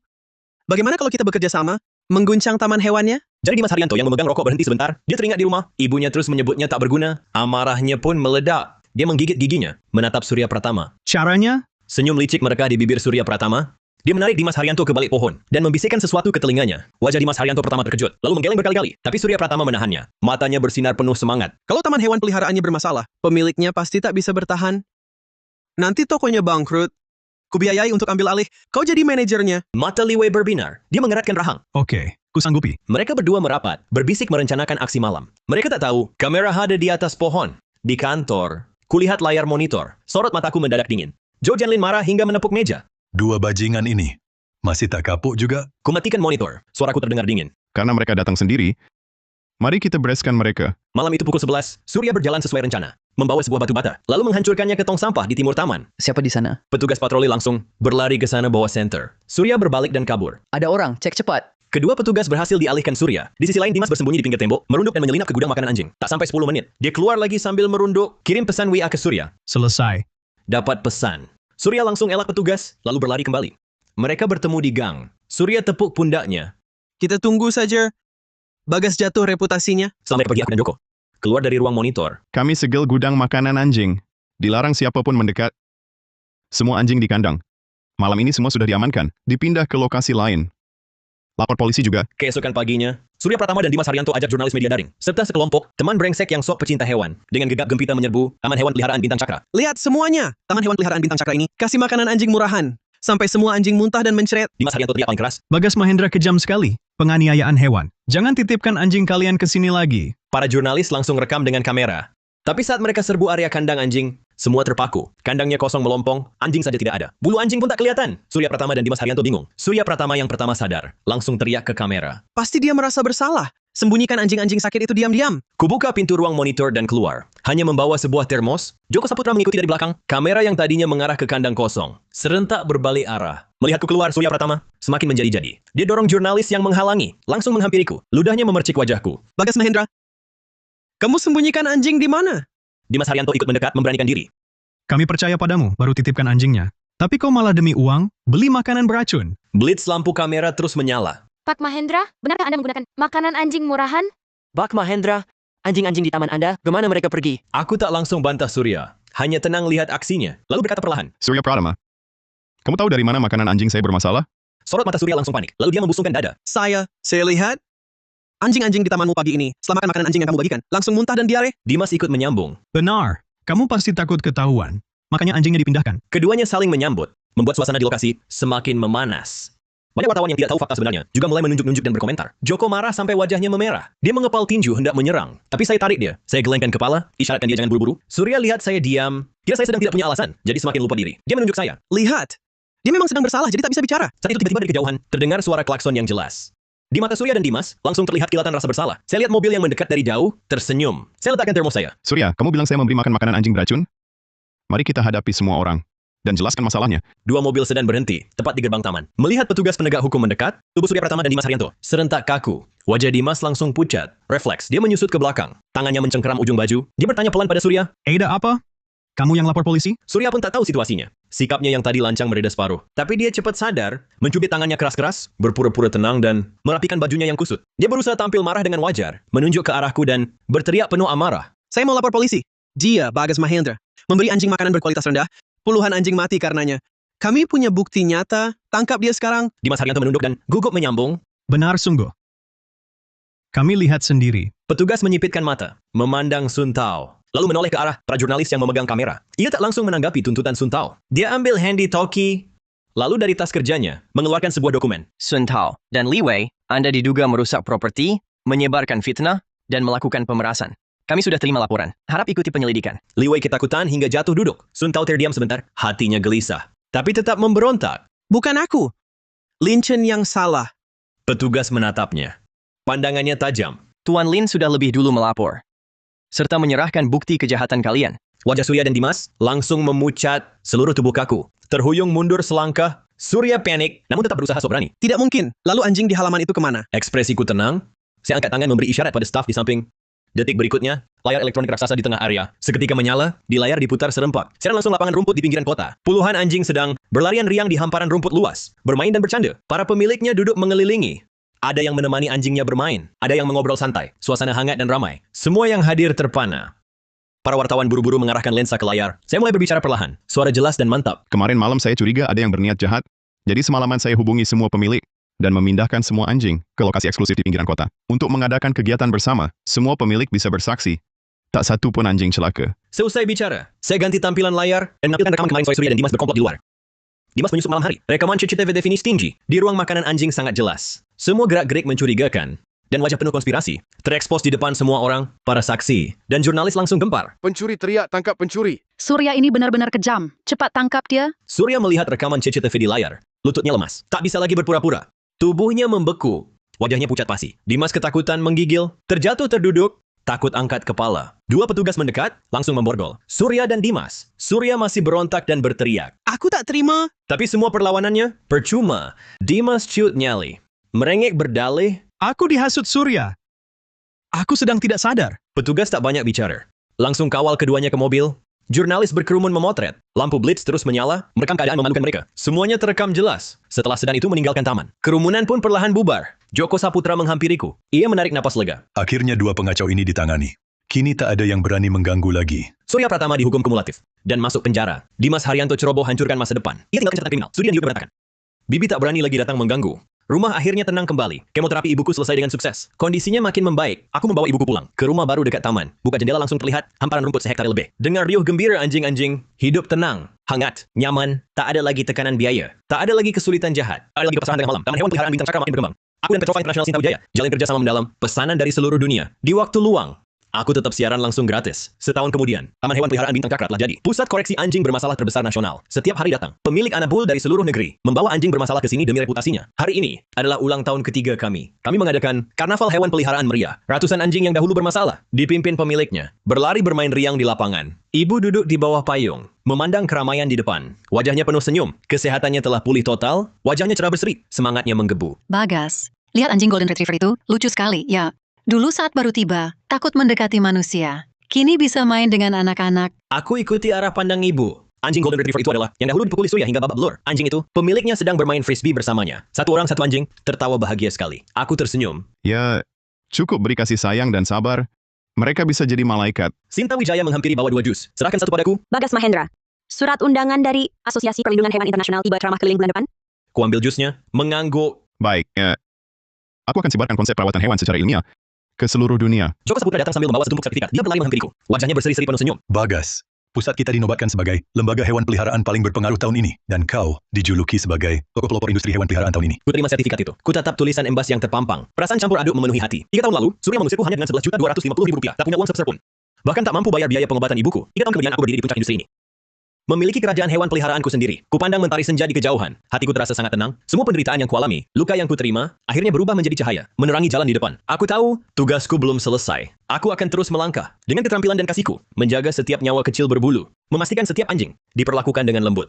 Bagaimana kalau kita bekerja sama? Mengguncang taman hewannya? Jadi Dimas Haryanto yang memegang rokok berhenti sebentar. Dia teringat di rumah. Ibunya terus menyebutnya tak berguna. Amarahnya pun meledak. Dia menggigit giginya, menatap Surya Pratama. Caranya? Senyum licik merekah di bibir Surya Pratama. Dia menarik Dimas Haryanto ke balik pohon dan membisikkan sesuatu ke telinganya. Wajah Dimas Haryanto pertama terkejut, lalu menggeleng berkali-kali. Tapi Surya Pratama menahannya. Matanya bersinar penuh semangat. Kalau taman hewan peliharaannya bermasalah, pemiliknya pasti tak bisa bertahan. Nanti tokonya bangkrut. Kubiayai untuk ambil alih. Kau jadi manajernya. Mata Liwei berbinar. Dia mengeratkan rahang. Oke, kusanggupi. Mereka berdua merapat, berbisik merencanakan aksi malam. Mereka tak tahu, kamera ada di atas pohon. Di kantor, kulihat layar monitor. Sorot mataku mendadak dingin. Joe Janlin marah hingga menepuk meja. 2 bajingan ini. Masih tak kapok juga? Kumatikan monitor. Suaraku terdengar dingin. Karena mereka datang sendiri, mari kita bereskan mereka. Malam itu pukul 11, Surya berjalan sesuai rencana. Membawa sebuah batu bata, lalu menghancurkannya ke tong sampah di timur taman. Siapa di sana? Petugas patroli langsung berlari ke sana bawa senter. Surya berbalik dan kabur. Ada orang, cek cepat. Kedua petugas berhasil dialihkan Surya. Di sisi lain Dimas bersembunyi di pinggir tembok, merunduk dan menyelinap ke gudang makanan anjing. Tak sampai 10 menit, dia keluar lagi sambil merunduk. Kirim pesan WA ke Surya. Selesai. Dapat pesan. Surya langsung elak petugas, lalu berlari kembali. Mereka bertemu di gang. Surya tepuk pundaknya. Kita tunggu saja. Bagas jatuh reputasinya. Selamat pergi aku dan Joko. Keluar dari ruang monitor. Kami segel gudang makanan anjing. Dilarang siapapun mendekat. Semua anjing di kandang. Malam ini semua sudah diamankan. Dipindah ke lokasi lain. Lapor polisi juga. Keesokan paginya, Surya Pratama dan Dimas Haryanto ajak jurnalis media daring, serta sekelompok teman brengsek yang sok pecinta hewan. Dengan gegap gempita menyerbu Taman Hewan Peliharaan Bintang Cakra. Lihat semuanya. Taman Hewan Peliharaan Bintang Cakra ini kasih makanan anjing murahan. Sampai semua anjing muntah dan mencret. Dimas Haryanto teriak paling keras. Bagas Mahendra kejam sekali. Penganiayaan hewan. Jangan titipkan anjing kalian ke sini lagi. Para jurnalis langsung rekam dengan kamera. Tapi saat mereka serbu area kandang anjing, semua terpaku. Kandangnya kosong melompong, anjing saja tidak ada. Bulu anjing pun tak kelihatan. Surya Pratama dan Dimas Haryanto bingung. Surya Pratama yang pertama sadar, langsung teriak ke kamera. Pasti dia merasa bersalah. Sembunyikan anjing-anjing sakit itu diam-diam. Kubuka pintu ruang monitor dan keluar. Hanya membawa sebuah termos, Joko Saputra mengikuti dari belakang. Kamera yang tadinya mengarah ke kandang kosong, serentak berbalik arah. Melihatku keluar, Surya Pratama semakin menjadi-jadi. Dia dorong jurnalis yang menghalangi, langsung menghampiriku. Ludahnya memercik wajahku. Bagas Mahendra, kamu sembunyikan anjing di mana? Dimas Haryanto ikut mendekat memberanikan diri. Kami percaya padamu, baru titipkan anjingnya. Tapi kau malah demi uang, beli makanan beracun. Blitz lampu kamera terus menyala. Pak Mahendra, benarkah Anda menggunakan makanan anjing murahan? Pak Mahendra, anjing-anjing di taman Anda, kemana mereka pergi? Aku tak langsung bantah Surya. Hanya tenang lihat aksinya, lalu berkata perlahan. Surya Pratama, kamu tahu dari mana makanan anjing saya bermasalah? Sorot mata Surya langsung panik, lalu dia membusungkan dada. Saya lihat. Anjing-anjing di tamanmu pagi ini, setelah makan makanan anjing yang kamu bagikan, langsung muntah dan diare. Dimas ikut menyambung. Benar, kamu pasti takut ketahuan. Makanya anjingnya dipindahkan. Keduanya saling menyambut, membuat suasana di lokasi semakin memanas. Banyak wartawan yang tidak tahu fakta sebenarnya juga mulai menunjuk-nunjuk dan berkomentar. Joko marah sampai wajahnya memerah. Dia mengepal tinju hendak menyerang. Tapi saya tarik dia. Saya gelengkan kepala, isyaratkan dia jangan buru-buru. Surya lihat saya diam. Kira saya sedang tidak punya alasan, jadi semakin lupa diri. Dia menunjuk saya. Lihat. Dia memang sedang bersalah, jadi tak bisa bicara. Saat itu tiba-tiba dari kejauhan, terdengar suara klakson yang jelas. Di mata Surya dan Dimas, langsung terlihat kilatan rasa bersalah. Saya lihat mobil yang mendekat dari jauh, tersenyum. Saya letakkan termos saya. Surya, kamu bilang saya memberi makan makanan anjing beracun? Mari kita hadapi semua orang dan jelaskan masalahnya. Dua mobil sedan berhenti, tepat di gerbang taman. Melihat petugas penegak hukum mendekat, tubuh Surya Pratama dan Dimas Haryanto serentak kaku. Wajah Dimas langsung pucat. Refleks, dia menyusut ke belakang. Tangannya mencengkeram ujung baju. Dia bertanya pelan pada Surya. Ada apa? Kamu yang lapor polisi? Surya pun tak tahu situasinya. Sikapnya yang tadi lancang mereda separuh. Tapi dia cepat sadar, mencubit tangannya keras-keras, berpura-pura tenang dan merapikan bajunya yang kusut. Dia berusaha tampil marah dengan wajar, menunjuk ke arahku dan berteriak penuh amarah. Saya mau lapor polisi. Dia, Bagas Mahendra, memberi anjing makanan berkualitas rendah. Puluhan anjing mati karenanya. Kami punya bukti nyata. Tangkap dia sekarang. Dimas Haryanto menunduk dan gugup menyambung. Benar sungguh. Kami lihat sendiri. Petugas menyipitkan mata, memandang Suntao. Lalu menoleh ke arah para jurnalis yang memegang kamera. Ia tak langsung menanggapi tuntutan Suntao. Dia ambil handy talkie, lalu dari tas kerjanya, mengeluarkan sebuah dokumen. Suntao dan Li Wei, Anda diduga merusak properti, menyebarkan fitnah, dan melakukan pemerasan. Kami sudah terima laporan. Harap ikuti penyelidikan. Li Wei ketakutan hingga jatuh duduk. Suntao terdiam sebentar, hatinya gelisah. Tapi tetap memberontak. Bukan aku. Lin Chen yang salah. Petugas menatapnya. Pandangannya tajam. Tuan Lin sudah lebih dulu melapor, serta menyerahkan bukti kejahatan kalian. Wajah Surya dan Dimas langsung memucat, seluruh tubuh kaku. Terhuyung mundur selangkah, Surya panik, namun tetap berusaha sobrani. Tidak mungkin. Lalu anjing di halaman itu kemana? Ekspresiku tenang. Saya angkat tangan memberi isyarat pada staf di samping. Detik berikutnya, layar elektronik raksasa di tengah area. Seketika menyala, di layar diputar serempak. Saya langsung lapangan rumput di pinggiran kota. Puluhan anjing sedang berlarian riang di hamparan rumput luas, bermain dan bercanda. Para pemiliknya duduk mengelilingi. Ada yang menemani anjingnya bermain, ada yang mengobrol santai. Suasana hangat dan ramai. Semua yang hadir terpana. Para wartawan buru-buru mengarahkan lensa ke layar. Saya mulai berbicara perlahan, suara jelas dan mantap. Kemarin malam saya curiga ada yang berniat jahat. Jadi semalaman saya hubungi semua pemilik dan memindahkan semua anjing ke lokasi eksklusif di pinggiran kota. Untuk mengadakan kegiatan bersama, semua pemilik bisa bersaksi. Tak satu pun anjing celaka. Seusai bicara, saya ganti tampilan layar dan menampilkan rekaman kemarin Surya dan Dimas berkomplot di luar. Dimas menyusup malam hari. Rekaman CCTV definisi tinggi. Di ruang makanan anjing sangat jelas. Semua gerak-gerik mencurigakan. Dan wajah penuh konspirasi. Terekspos di depan semua orang, para saksi, dan jurnalis langsung gempar. Pencuri teriak, tangkap pencuri. Surya ini benar-benar kejam. Cepat tangkap dia. Surya melihat rekaman CCTV di layar. Lututnya lemas. Tak bisa lagi berpura-pura. Tubuhnya membeku. Wajahnya pucat pasi. Dimas ketakutan menggigil. Terjatuh terduduk. Takut angkat kepala. Dua petugas mendekat, langsung memborgol. Surya dan Dimas. Surya masih berontak dan berteriak. Aku tak terima. Tapi semua perlawanannya percuma. Dimas ciut nyali. Merengek berdalih. Aku dihasut Surya. Aku sedang tidak sadar. Petugas tak banyak bicara. Langsung kawal keduanya ke mobil. Jurnalis berkerumun memotret. Lampu blitz terus menyala, merekam keadaan memalukan mereka. Semuanya terekam jelas. Setelah sedan itu meninggalkan taman. Kerumunan pun perlahan bubar. Joko Saputra menghampiriku. Ia menarik napas lega. Akhirnya dua pengacau ini ditangani. Kini tak ada yang berani mengganggu lagi. Surya Pratama dihukum kumulatif dan masuk penjara. Dimas Haryanto ceroboh hancurkan masa depan. Ia tinggalkan catatan kriminal. Studi dan juga berantakan. Bibi tak berani lagi datang mengganggu. Rumah akhirnya tenang kembali. Kemoterapi ibuku selesai dengan sukses. Kondisinya makin membaik. Aku membawa ibuku pulang ke rumah baru dekat taman. Buka jendela langsung terlihat hamparan rumput sehektar lebih. Dengar riuh gembira anjing-anjing. Hidup tenang, hangat, nyaman. Tak ada lagi tekanan biaya. Tak ada lagi kesulitan jahat. Tak ada lagi pasangan tengah malam. Taman hewan peliharaan bintang cakra makin berkembang. Aku dan Petrova International Sinta Wijaya jalin kerjasama mendalam. Pesanan dari seluruh dunia. Di waktu luang. Aku tetap siaran langsung gratis. Setahun kemudian, Taman Hewan Peliharaan Bintang Cakra telah jadi pusat koreksi anjing bermasalah terbesar nasional. Setiap hari datang, pemilik anak bull dari seluruh negeri membawa anjing bermasalah ke sini demi reputasinya. Hari ini adalah ulang tahun ketiga kami. Kami mengadakan Karnaval Hewan Peliharaan Meriah. Ratusan anjing yang dahulu bermasalah dipimpin pemiliknya, berlari bermain riang di lapangan. Ibu duduk di bawah payung, memandang keramaian di depan. Wajahnya penuh senyum. Kesehatannya telah pulih total. Wajahnya cerah berseri. Semangatnya menggebu. Bagas, lihat anjing Golden Retriever itu, lucu sekali, ya. Dulu saat baru tiba, takut mendekati manusia. Kini bisa main dengan anak-anak. Aku ikuti arah pandang ibu. Anjing Golden Retriever itu adalah yang dahulu dipukuli Surya hingga babak belur. Anjing itu, pemiliknya sedang bermain frisbee bersamanya. Satu orang satu anjing, tertawa bahagia sekali. Aku tersenyum. Ya, cukup beri kasih sayang dan sabar. Mereka bisa jadi malaikat. Sinta Wijaya menghampiri bawa 2 jus. Serahkan satu padaku. Bagas Mahendra. Surat undangan dari Asosiasi Perlindungan Hewan Internasional tiba ceramah keliling bulan depan. Kuambil jusnya, mengangguk. Baik, aku akan sebarkan konsep perawatan hewan secara ilmiah ke seluruh dunia. Joko Saputra datang sambil membawa setumpuk sertifikat. Dia berlari menghampiriku. Wajahnya berseri-seri penuh senyum. Bagas, pusat kita dinobatkan sebagai lembaga hewan peliharaan paling berpengaruh tahun ini. Dan kau dijuluki sebagai tokoh pelopor industri hewan peliharaan tahun ini. Ku terima sertifikat itu. Ku tatap tulisan embas yang terpampang. Perasaan campur aduk memenuhi hati. 3 tahun lalu, Surya mengusirku hanya dengan 11.250.000 rupiah. Tak punya uang sepeser pun. Bahkan tak mampu bayar biaya pengobatan ibuku. 3 tahun kemudian aku berdiri di puncak industri ini. Memiliki kerajaan hewan peliharaanku sendiri. Kupandang mentari senja di kejauhan. Hatiku terasa sangat tenang. Semua penderitaan yang kualami, luka yang kuterima, akhirnya berubah menjadi cahaya, menerangi jalan di depan. Aku tahu, tugasku belum selesai. Aku akan terus melangkah, dengan keterampilan dan kasihku, menjaga setiap nyawa kecil berbulu, memastikan setiap anjing diperlakukan dengan lembut.